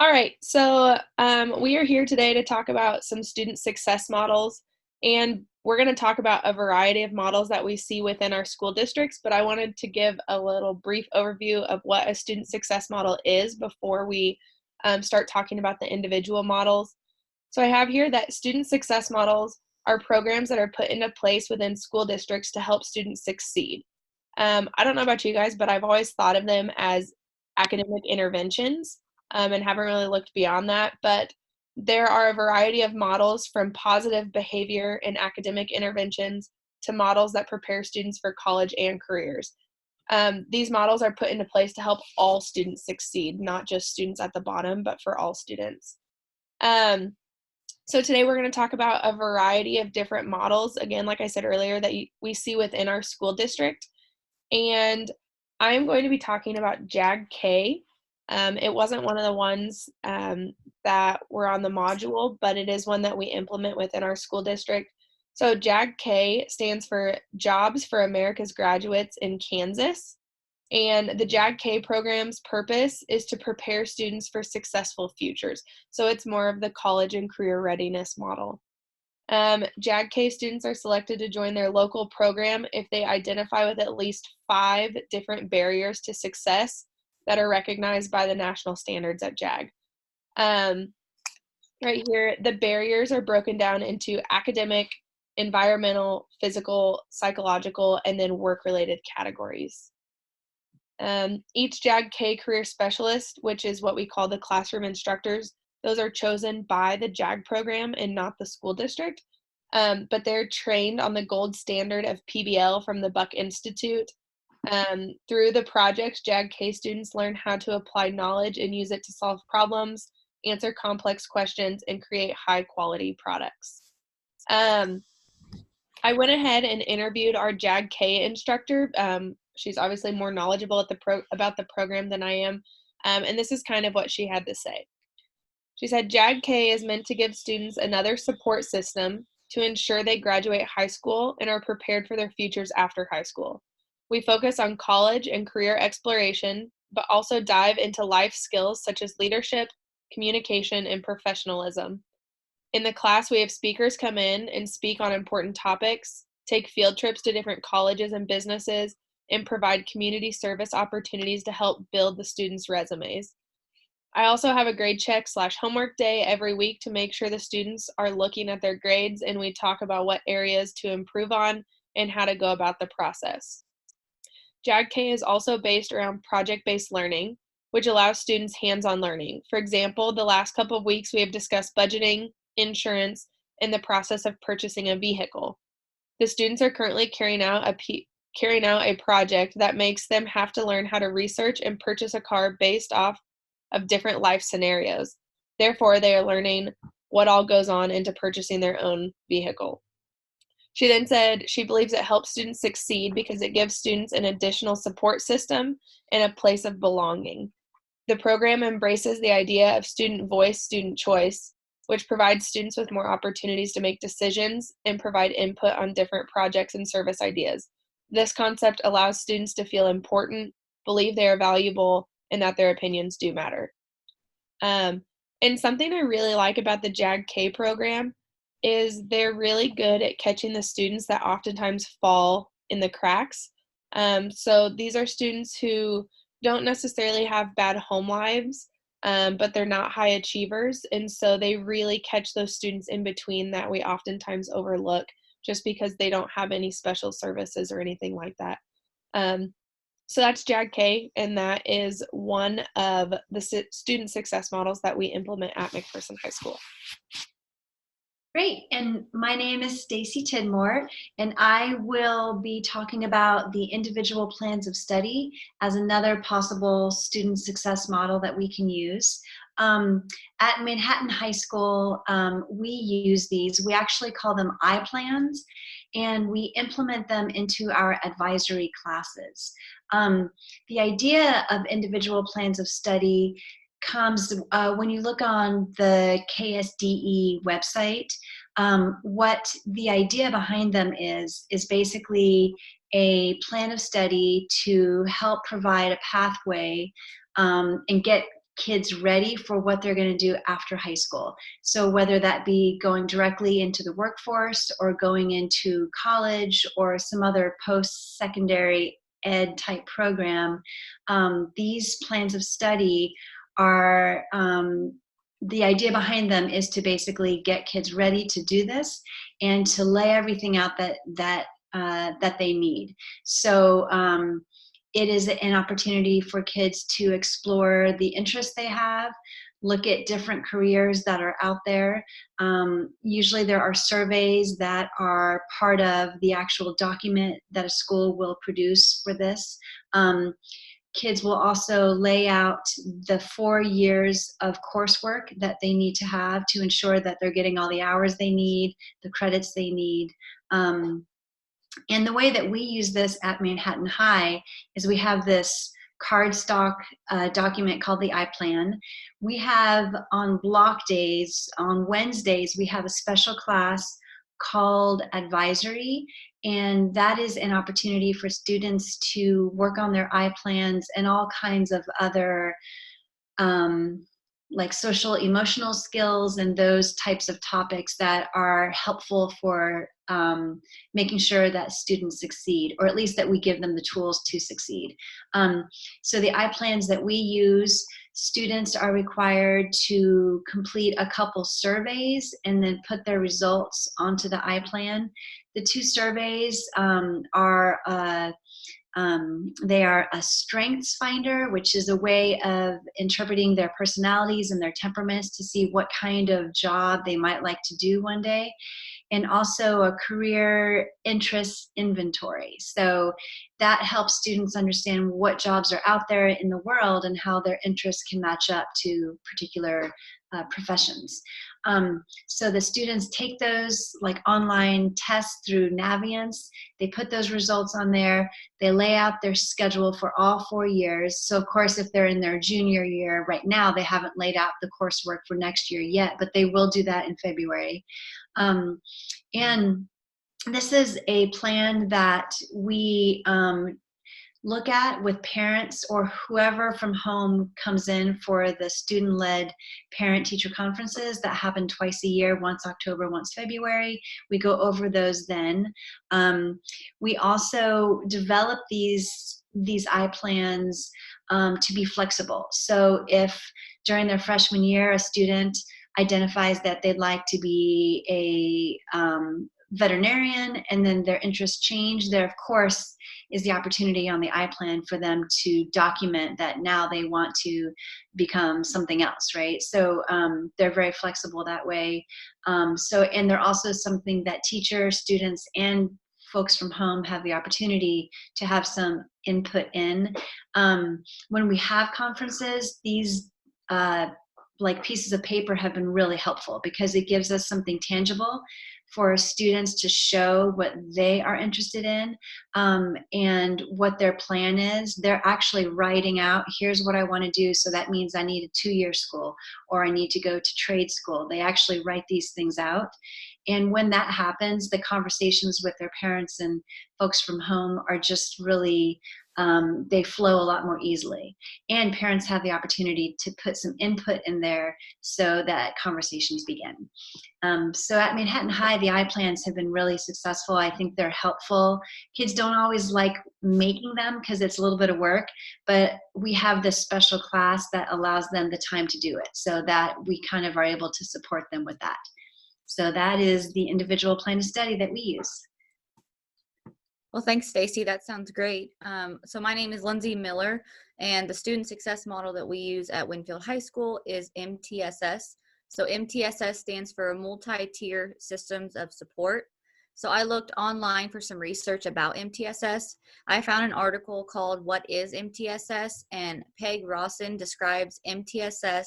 All right, so we are here today to talk about some student success models, and we're going to talk about a variety of models that we see within our school districts. But I wanted to give a little brief overview of what a student success model is before we start talking about the individual models. So I have here that student success models are programs that are put into place within school districts to help students succeed. I don't know about you guys, but I've always thought of them as academic interventions and haven't really looked beyond that. But there are a variety of models from positive behavior and academic interventions to models that prepare students for college and careers. These models are put into place to help all students succeed, not just students at the bottom, but for all students. Um, so today we're going to talk about a variety of different models, again, like I said earlier, that we see within our school district. And I am going to be talking about JAG-K. It wasn't one of the ones that were on the module, but it is one that we implement within our school district. So JAG-K stands for Jobs for America's Graduates in Kansas. And the JAG-K program's purpose is to prepare students for successful futures. So it's more of the college and career readiness model. JAG-K students are selected to join their local program if they identify with at least 5 different barriers to success that are recognized by the national standards at JAG. Right here, the barriers are broken down into academic, environmental, physical, psychological, and then work-related categories. Each JAG-K career specialist, which is what we call the classroom instructors, those are chosen by the JAG program and not the school district, but they're trained on the gold standard of PBL from the Buck Institute. Through the project, JAG-K students learn how to apply knowledge and use it to solve problems, answer complex questions, and create high-quality products. I went ahead and interviewed our JAG-K instructor. She's obviously more knowledgeable about the program than I am, and this is kind of what she had to say. She said, JAG-K is meant to give students another support system to ensure they graduate high school and are prepared for their futures after high school. We focus on college and career exploration, but also dive into life skills such as leadership, communication, and professionalism. In the class, we have speakers come in and speak on important topics, take field trips to different colleges and businesses, and provide community service opportunities to help build the students' resumes. I also have a grade check / homework day every week to make sure the students are looking at their grades, and we talk about what areas to improve on and how to go about the process. JAG-K is also based around project-based learning, which allows students hands-on learning. For example, the last couple of weeks we have discussed budgeting, insurance, and the process of purchasing a vehicle. The students are currently carrying out a project that makes them have to learn how to research and purchase a car based off of different life scenarios. Therefore, they are learning what all goes on into purchasing their own vehicle. She then said she believes it helps students succeed because it gives students an additional support system and a place of belonging. The program embraces the idea of student voice, student choice, which provides students with more opportunities to make decisions and provide input on different projects and service ideas. This concept allows students to feel important, believe they are valuable, and that their opinions do matter. And something I really like about the JAG-K program is they're really good at catching the students that oftentimes fall in the cracks. So these are students who don't necessarily have bad home lives, but they're not high achievers. And so they really catch those students in between that we oftentimes overlook just because they don't have any special services or anything like that. So that's JAG-K, and that is one of the student success models that we implement at McPherson High School. Great, and my name is Stacy Tidmore, and I will be talking about the individual plans of study as another possible student success model that we can use. At Manhattan High School, we use these. We actually call them I-plans, and we implement them into our advisory classes. The idea of individual plans of study comes when you look on the KSDE website. What the idea behind them is basically a plan of study to help provide a pathway and get kids ready for what they're going to do after high school. So whether that be going directly into the workforce or going into college or some other post-secondary ed type program, these plans of study are the idea behind them is to basically get kids ready to do this and to lay everything out that they need. So it is an opportunity for kids to explore the interests they have, look at different careers that are out there. Usually there are surveys that are part of the actual document that a school will produce for this. Kids will also lay out the 4 years of coursework that they need to have to ensure that they're getting all the hours they need, the credits they need. And the way that we use this at Manhattan High is we have this cardstock document called the iPlan. We have on block days, on Wednesdays, we have a special class called advisory, and that is an opportunity for students to work on their iPlans and all kinds of other like social emotional skills and those types of topics that are helpful for making sure that students succeed, or at least that we give them the tools to succeed. So the iPlans that we use, students are required to complete a couple surveys and then put their results onto the iPlan. The 2 surveys they are a strengths finder, which is a way of interpreting their personalities and their temperaments to see what kind of job they might like to do one day, and also a career interest inventory. So that helps students understand what jobs are out there in the world and how their interests can match up to particular professions. So the students take those like online tests through Naviance. They put those results on there. They lay out their schedule for all 4 years. So of course, if they're in their junior year right now, they haven't laid out the coursework for next year yet, but they will do that in February. And this is a plan that we look at with parents or whoever from home comes in for the student-led parent-teacher conferences that happen twice a year, once October, once February. We go over those then. We also develop these iPlans to be flexible. So if during their freshman year a student identifies that they'd like to be a veterinarian and then their interests change, there of course is the opportunity on the iPlan for them to document that now they want to become something else, right? So they're very flexible that way. And they're also something that teachers, students, and folks from home have the opportunity to have some input in. When we have conferences, these like pieces of paper have been really helpful because it gives us something tangible for students to show what they are interested in and what their plan is. They're actually writing out, here's what I want to do, so that means I need a 2-year school or I need to go to trade school. They actually write these things out. And when that happens, the conversations with their parents and folks from home are just really, they flow a lot more easily. And parents have the opportunity to put some input in there so that conversations begin. So at Manhattan High, the iPlans have been really successful. I think they're helpful. Kids don't always like making them because it's a little bit of work, but we have this special class that allows them the time to do it so that we kind of are able to support them with that. So that is the individual plan of study that we use. Well, thanks, Stacy. That sounds great. So my name is Lindsay Miller, and the student success model that we use at Winfield High School is MTSS. So MTSS stands for Multi-Tier Systems of Support. So I looked online for some research about MTSS. I found an article called What is MTSS? And Peg Rawson describes MTSS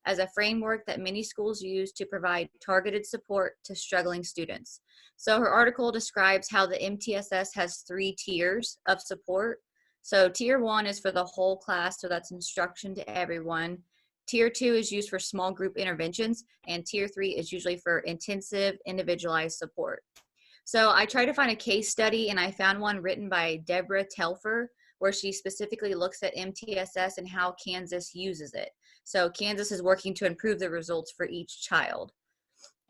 as a framework that many schools use to provide targeted support to struggling students. So her article describes how the MTSS has 3 tiers of support. So tier 1 is for the whole class, so that's instruction to everyone. Tier 2 is used for small group interventions, and tier 3 is usually for intensive, individualized support. So I tried to find a case study, and I found one written by Deborah Telfer, where she specifically looks at MTSS and how Kansas uses it. So Kansas is working to improve the results for each child.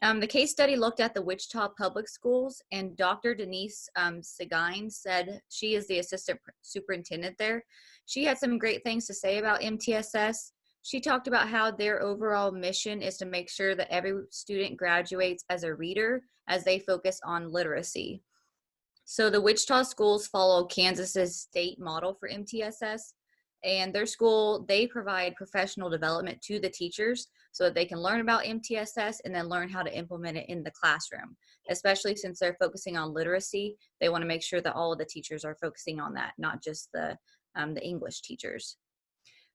The case study looked at the Wichita Public Schools, and Dr. Denise Seguin said she is the assistant superintendent there. She had some great things to say about MTSS. She talked about how their overall mission is to make sure that every student graduates as a reader as they focus on literacy. So the Wichita schools follow Kansas's state model for MTSS, and their school, they provide professional development to the teachers so that they can learn about MTSS and then learn how to implement it in the classroom. Especially since they're focusing on literacy, they want to make sure that all of the teachers are focusing on that, not just the English teachers.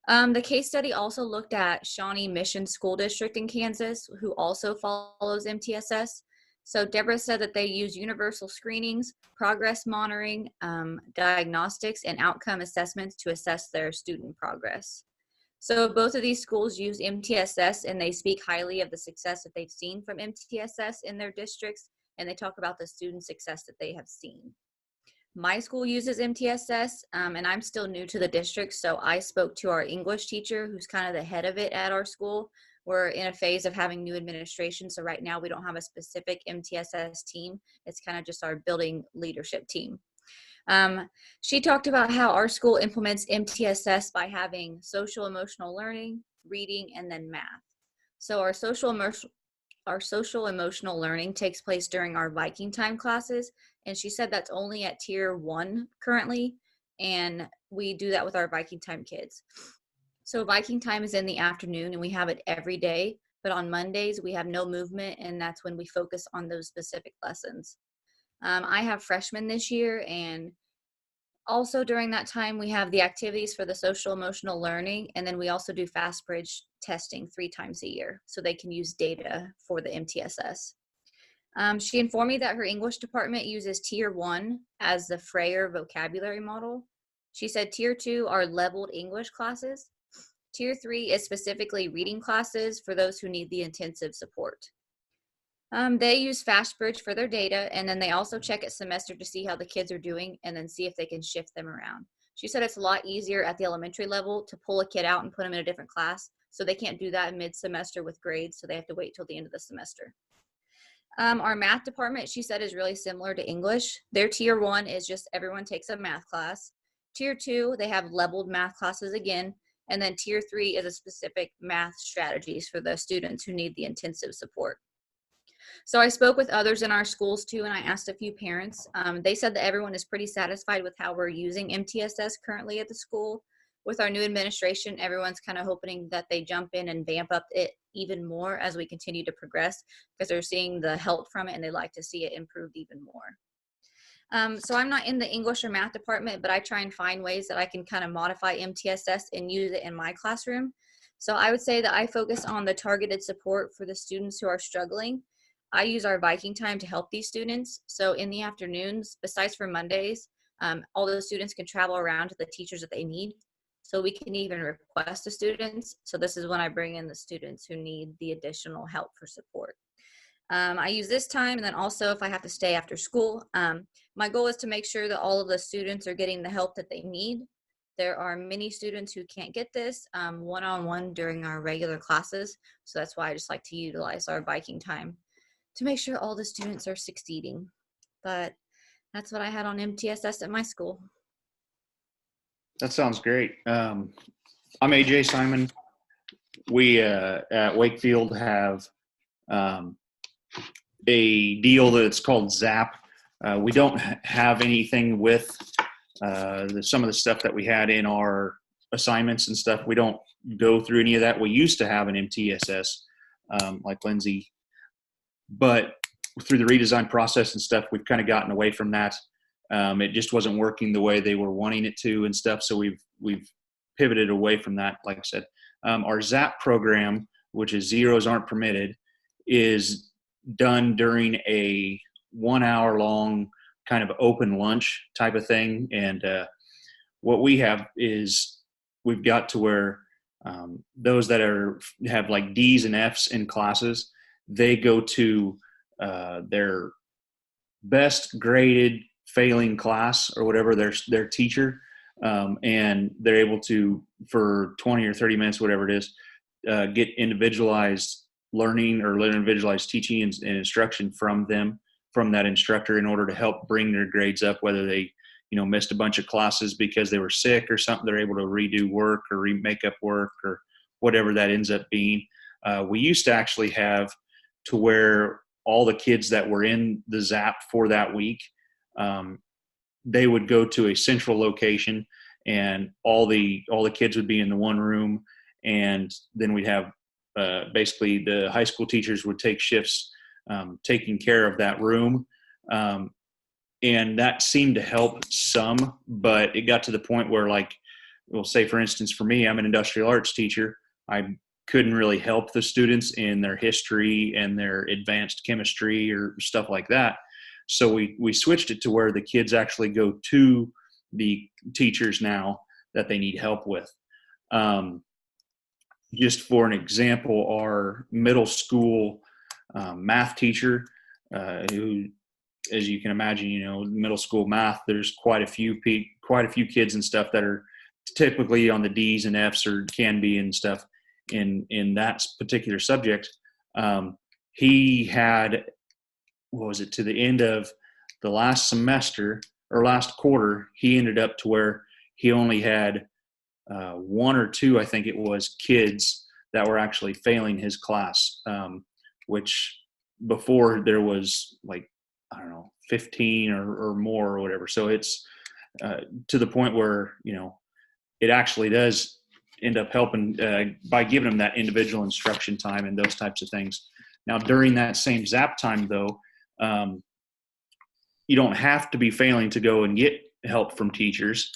The case study also looked at Shawnee Mission School District in Kansas, who also follows MTSS. So Deborah said that they use universal screenings, progress monitoring, diagnostics, and outcome assessments to assess their student progress. So both of these schools use MTSS, and they speak highly of the success that they've seen from MTSS in their districts, and they talk about the student success that they have seen. My school uses MTSS, and I'm still new to the district, so I spoke to our English teacher, who's kind of the head of it at our school. We're in a phase of having new administration, so right now we don't have a specific MTSS team. It's kind of just our building leadership team. She talked about how our school implements MTSS by having social emotional learning, reading, and then math. So our social emotional learning takes place during our Viking time classes, and she said that's only at tier 1 currently, and we do that with our Viking time kids. So Viking time is in the afternoon, and we have it every day, but on Mondays we have no movement, and that's when we focus on those specific lessons. I have freshmen this year, and also during that time we have the activities for the social emotional learning, and then we also do FastBridge testing 3 times a year so they can use data for the MTSS. She informed me that her English department uses tier 1 as the Frayer vocabulary model. She said tier 2 are leveled English classes. Tier 3 is specifically reading classes for those who need the intensive support. They use FastBridge for their data, and then they also check at semester to see how the kids are doing and then see if they can shift them around. She said it's a lot easier at the elementary level to pull a kid out and put them in a different class, so they can't do that mid-semester with grades, so they have to wait till the end of the semester. Our math department, she said, is really similar to English. Their tier 1 is just everyone takes a math class. Tier 2, they have leveled math classes again, and then tier 3 is a specific math strategies for the students who need the intensive support. So I spoke with others in our schools too, and I asked a few parents. They said that everyone is pretty satisfied with how we're using MTSS currently at the school. With our new administration, everyone's kind of hoping that they jump in and vamp up it even more as we continue to progress, because they're seeing the help from it and they like to see it improved even more. So I'm not in the English or math department, but I try and find ways that I can kind of modify MTSS and use it in my classroom. So I would say that I focus on the targeted support for the students who are struggling. I use our Viking time to help these students. So in the afternoons, besides for Mondays, all the students can travel around to the teachers that they need. So we can even request the students. So this is when I bring in the students who need the additional help for support. I use this time, and then also if I have to stay after school, my goal is to make sure that all of the students are getting the help that they need. There are many students who can't get this one-on-one during our regular classes. So that's why I just like to utilize our Viking time to make sure all the students are succeeding. But that's what I had on MTSS at my school. That sounds great. I'm AJ Simon. We at Wakefield have a deal that's called ZAP. We don't have anything with some of the stuff that we had in our assignments and stuff. We don't go through any of that. We used to have an MTSS, like Lindsay, but through the redesign process and stuff, we've kind of gotten away from that. It just wasn't working the way they were wanting it to and stuff. So we've pivoted away from that. Like I said, our ZAP program, which is Zeros Aren't Permitted, is done during a 1 hour long kind of open lunch type of thing. And what we have is we've got to where those that have like D's and F's in classes, they go to their best graded failing class or whatever, their teacher, and they're able to, for 20 or 30 minutes, whatever it is, get individualized learning or individualized teaching and instruction from that instructor, in order to help bring their grades up, whether they missed a bunch of classes because they were sick or something. They're able to redo work or make up work or whatever that ends up being. We used to actually have to where all the kids that were in the ZAP for that week, they would go to a central location, and all the kids would be in the one room, and then we'd have basically the high school teachers would take shifts taking care of that room. And that seemed to help some, but it got to the point where, like, we'll say, for instance, for me, I'm an industrial arts teacher. I couldn't really help the students in their history and their advanced chemistry or stuff like that. So we switched it to where the kids actually go to the teachers now that they need help with. Just for an example, our middle school math teacher, who, as you can imagine, middle school math, there's quite a few kids and stuff that are typically on the D's and F's, or can be, and stuff in that particular subject. He had, what was it, to the end of the last semester or last quarter, he ended up to where he only had one or two, I think it was, kids that were actually failing his class, which before there was, like, I don't know, 15 or more or whatever. So it's to the point where, it actually does end up helping by giving them that individual instruction time and those types of things. Now, during that same ZAP time, though, you don't have to be failing to go and get help from teachers.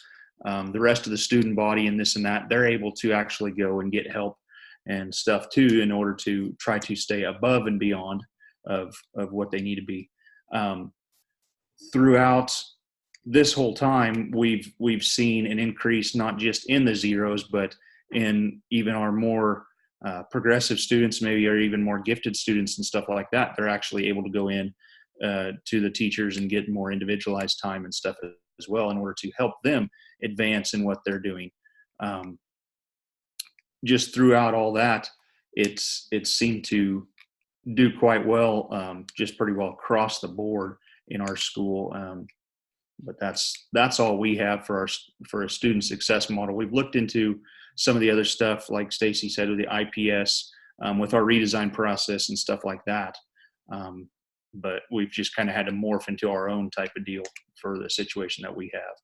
The rest of the student body and this and that, they're able to actually go and get help and stuff too, in order to try to stay above and beyond of what they need to be. Throughout this whole time, we've seen an increase, not just in the zeros, but in even our more progressive students, maybe, or even more gifted students and stuff like that. They're actually able to go in to the teachers and get more individualized time and stuff as well, in order to help them advance in what they're doing. Just throughout all that, it seemed to do quite well, just pretty well across the board in our school. But that's all we have for a student success model. We've looked into some of the other stuff, like Stacy said, with the IPS, with our redesign process and stuff like that. But we've just kind of had to morph into our own type of deal for the situation that we have.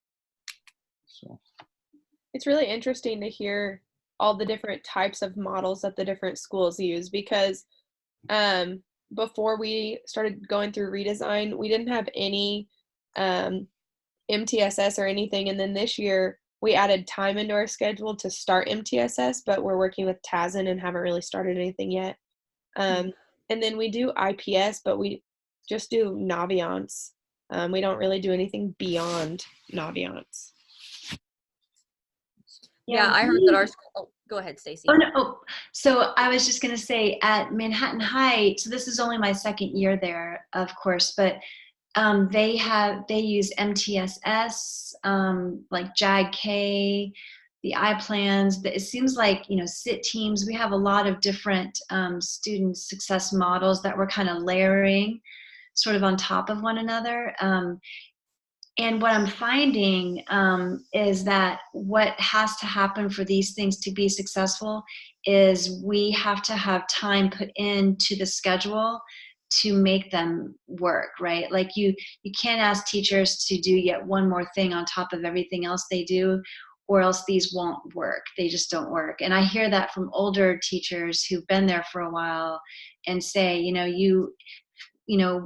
So It's really interesting to hear all the different types of models that the different schools use, because before we started going through redesign, we didn't have any MTSS or anything. And then this year we added time into our schedule to start MTSS, but we're working with TASN and haven't really started anything yet. And then we do IPS, but we just do Naviance. We don't really do anything beyond Naviance. Yeah, I heard that our school. Oh, go ahead, Stacy. Oh, no. Oh, so I was just going to say, at Manhattan High, so this is only my second year there, of course, but they use MTSS, like JAG-K, the iPlans. It seems like, SIT teams. We have a lot of different student success models that we're kind of layering sort of on top of one another. And what I'm finding is that what has to happen for these things to be successful is we have to have time put into the schedule to make them work, right? Like you can't ask teachers to do yet one more thing on top of everything else they do, or else these won't work. They just don't work. And I hear that from older teachers who've been there for a while and say,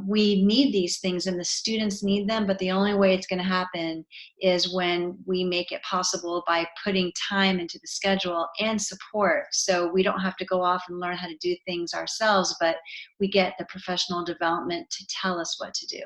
we need these things and the students need them, but the only way it's going to happen is when we make it possible by putting time into the schedule and support. So we don't have to go off and learn how to do things ourselves, but we get the professional development to tell us what to do.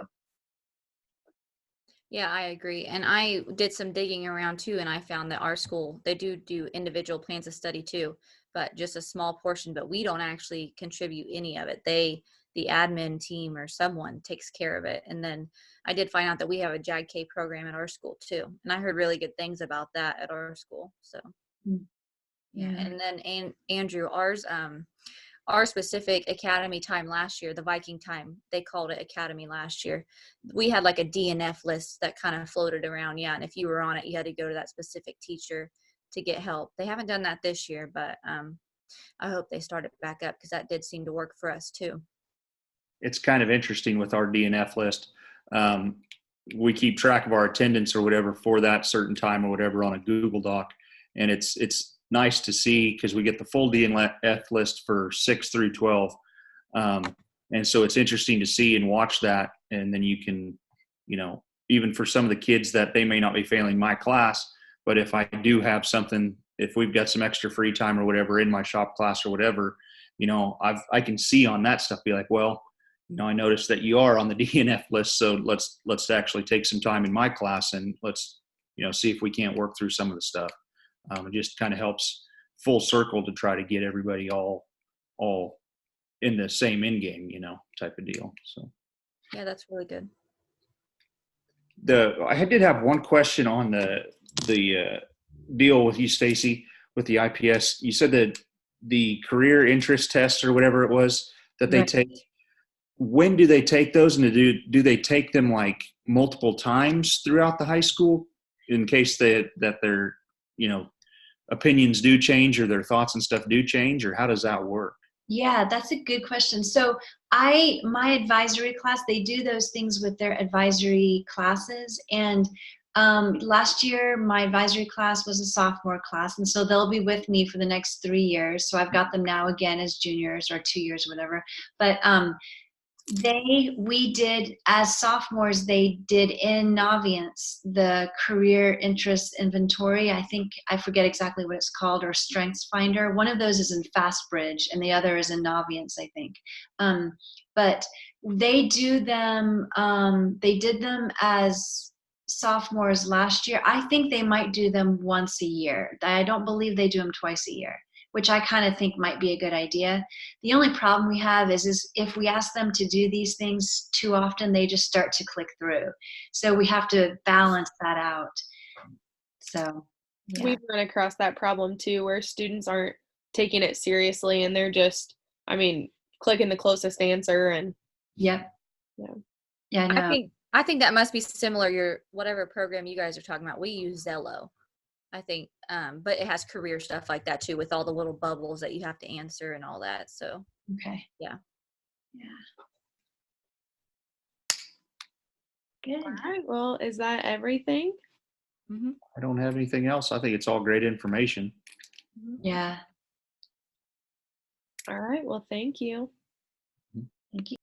Yeah, I agree. And I did some digging around too, and I found that our school, they do individual plans of study too. but just a small portion, but we don't actually contribute any of it. The admin team or someone takes care of it. And then I did find out that we have a JAG-K program at our school too. And I heard really good things about that at our school. So yeah. And then Andrew, our specific academy time last year, the Viking time, they called it academy last year. We had like a DNF list that kind of floated around. Yeah. And if you were on it, you had to go to that specific teacher to get help. They haven't done that this year, but I hope they start it back up because that did seem to work for us too. It's kind of interesting with our DNF list. We keep track of our attendance or whatever for that certain time or whatever on a Google Doc. And it's nice to see because we get the full DNF list for 6 through 12. And so it's interesting to see and watch that. And then you can, even for some of the kids that they may not be failing my class, but if I do have something, if we've got some extra free time or whatever in my shop class or whatever, I can see on that stuff, be like, well, I noticed that you are on the DNF list. So let's actually take some time in my class and let's, see if we can't work through some of the stuff. It just kind of helps full circle to try to get everybody all in the same end game, type of deal. So yeah, that's really good. I did have one question on the deal with you, Stacy, with the IPS. You said that the career interest test or whatever it was that they take. When do they take those, and do they take them like multiple times throughout the high school in case that their opinions do change or their thoughts and stuff do change, or how does that work? Yeah, that's a good question. So my advisory class, they do those things with their advisory classes. And last year, my advisory class was a sophomore class. And so they'll be with me for the next 3 years. So I've got them now again as juniors or 2 years, whatever. But we did, as sophomores, they did in Naviance, the career interest inventory. I forget exactly what it's called, or Strengths Finder. One of those is in FastBridge and the other is in Naviance, I think. But they do them, they did them as sophomores last year. I think they might do them once a year. I don't believe they do them twice a year, which I kind of think might be a good idea. The only problem we have is if we ask them to do these things too often, they just start to click through. So we have to balance that out. So yeah. We've run across that problem too, where students aren't taking it seriously and they're just, clicking the closest answer and. Yep. Yeah. No. I think that must be similar. Whatever program you guys are talking about, we use Zello. I think, but it has career stuff like that too, with all the little bubbles that you have to answer and all that. So, okay. Yeah. Good. All right. Well, is that everything? Mm-hmm. I don't have anything else. I think it's all great information. Yeah. All right. Well, thank you. Thank you.